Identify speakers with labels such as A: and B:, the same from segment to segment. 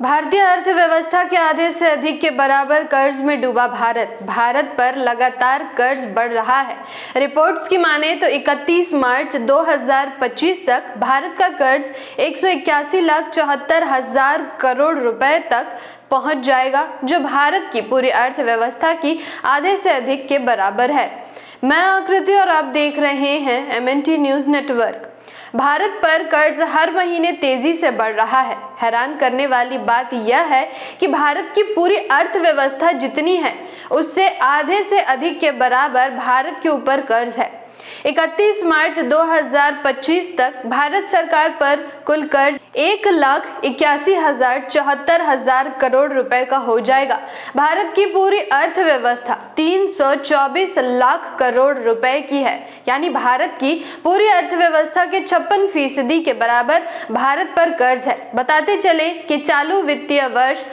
A: भारतीय अर्थव्यवस्था के आधे से अधिक के बराबर कर्ज में डूबा भारत पर लगातार कर्ज बढ़ रहा है। रिपोर्ट्स की माने तो 31 मार्च 2025 तक भारत का कर्ज 181,74,000 करोड़ रुपए तक पहुंच जाएगा, जो भारत की पूरी अर्थव्यवस्था की आधे से अधिक के बराबर है। मैं आकृति और आप देख रहे हैं MNT न्यूज नेटवर्क। भारत पर कर्ज हर महीने तेजी से बढ़ रहा है। हैरान करने वाली बात यह है कि भारत की पूरी अर्थव्यवस्था जितनी है उससे आधे से अधिक के बराबर भारत के ऊपर कर्ज है। 31 मार्च 2025 तक भारत सरकार पर कुल कर्ज 1,81,74,000 करोड़ रुपए का हो जाएगा। भारत की पूरी अर्थव्यवस्था 324 लाख करोड़ रुपए की है, यानी भारत की पूरी अर्थव्यवस्था के 56% के बराबर भारत पर कर्ज है। बताते चले कि चालू वित्तीय वर्ष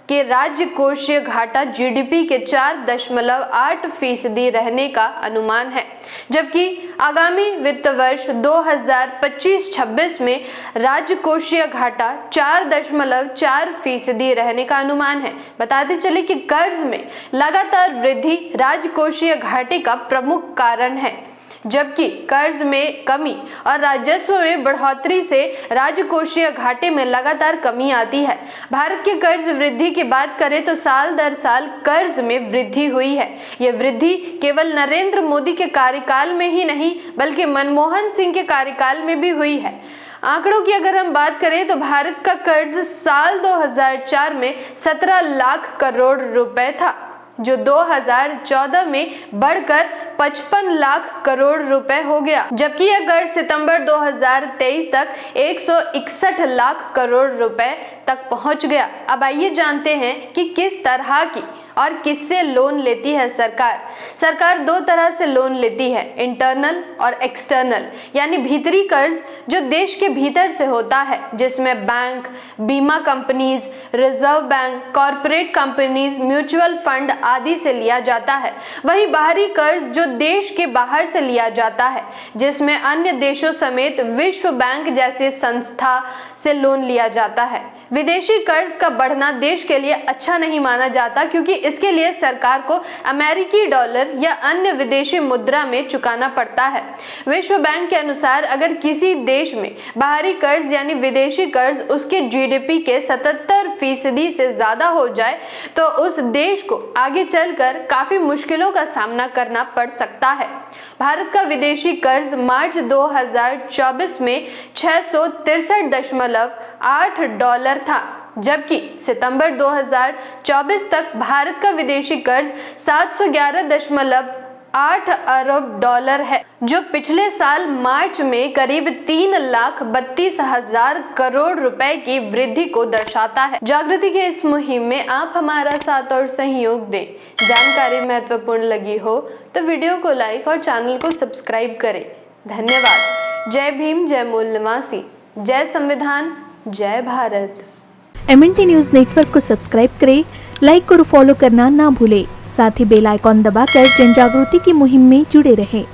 A: के राज्य कोषीय घाटा GDP के 4.8% रहने का अनुमान है, जबकि आगामी वित्त वर्ष 2025-26 में राज्य कोषीय घाटा 4.4% रहने का अनुमान है। बताते चले कि कर्ज में लगातार वृद्धि राज्य कोषीय घाटे का प्रमुख कारण है, जबकि कर्ज में कमी और राजस्व में बढ़ोतरी से राजकोषीय घाटे में लगातार कमी आती है। भारत के कर्ज वृद्धि की बात करें तो साल दर साल कर्ज में वृद्धि हुई है। यह वृद्धि केवल नरेंद्र मोदी के कार्यकाल में ही नहीं बल्कि मनमोहन सिंह के कार्यकाल में भी हुई है। आंकड़ों की अगर हम बात करें तो भारत का कर्ज साल 2004 में 17 लाख करोड़ रुपए था, जो 2014 में बढ़कर 55 लाख करोड़ रुपए हो गया, जबकि यह कर्ज सितंबर 2023 तक 161 लाख करोड़ रुपए तक पहुंच गया। अब आइए जानते हैं कि किस तरह की और किससे लोन लेती है सरकार दो तरह से लोन लेती है, इंटरनल और एक्सटर्नल, यानी भीतरी कर्ज जो देश के भीतर से होता है, जिसमें बैंक, बीमा companies, reserve bank, corporate companies, mutual fund आदि से लिया जाता है। वहीं बाहरी कर्ज जो देश के बाहर से लिया जाता है, जिसमें अन्य देशों समेत विश्व बैंक जैसे संस्था से लोन लिया जाता है। विदेशी कर्ज का बढ़ना देश के लिए अच्छा नहीं माना जाता, क्योंकि इसके लिए सरकार को अमेरिकी डॉलर या अन्य विदेशी मुद्रा में चुकाना पड़ता है। विश्व बैंक के अनुसार अगर किसी देश में बाहरी कर्ज यानी विदेशी कर्ज उसके GDP के 77% से ज्यादा हो जाए तो उस देश को आगे चलकर काफी मुश्किलों का सामना करना पड़ सकता है। भारत का विदेशी कर्ज मार्च 2024 में $663.8 था, जबकि सितंबर 2024 तक भारत का विदेशी कर्ज 711.8 अरब डॉलर है, जो पिछले साल मार्च में करीब 3,32,000 करोड़ रुपए की वृद्धि को दर्शाता है। जागृति के इस मुहिम में आप हमारा साथ और सहयोग दें। जानकारी महत्वपूर्ण लगी हो तो वीडियो को लाइक और चैनल को सब्सक्राइब करें। धन्यवाद। जय भीम, जय मूल निवासी, जय संविधान, जय भारत।
B: MNT न्यूज नेटवर्क को सब्सक्राइब करें, लाइक और फॉलो करना ना भूलें। साथ ही बेल आइकॉन दबाकर जन जागृति की मुहिम में जुड़े रहें।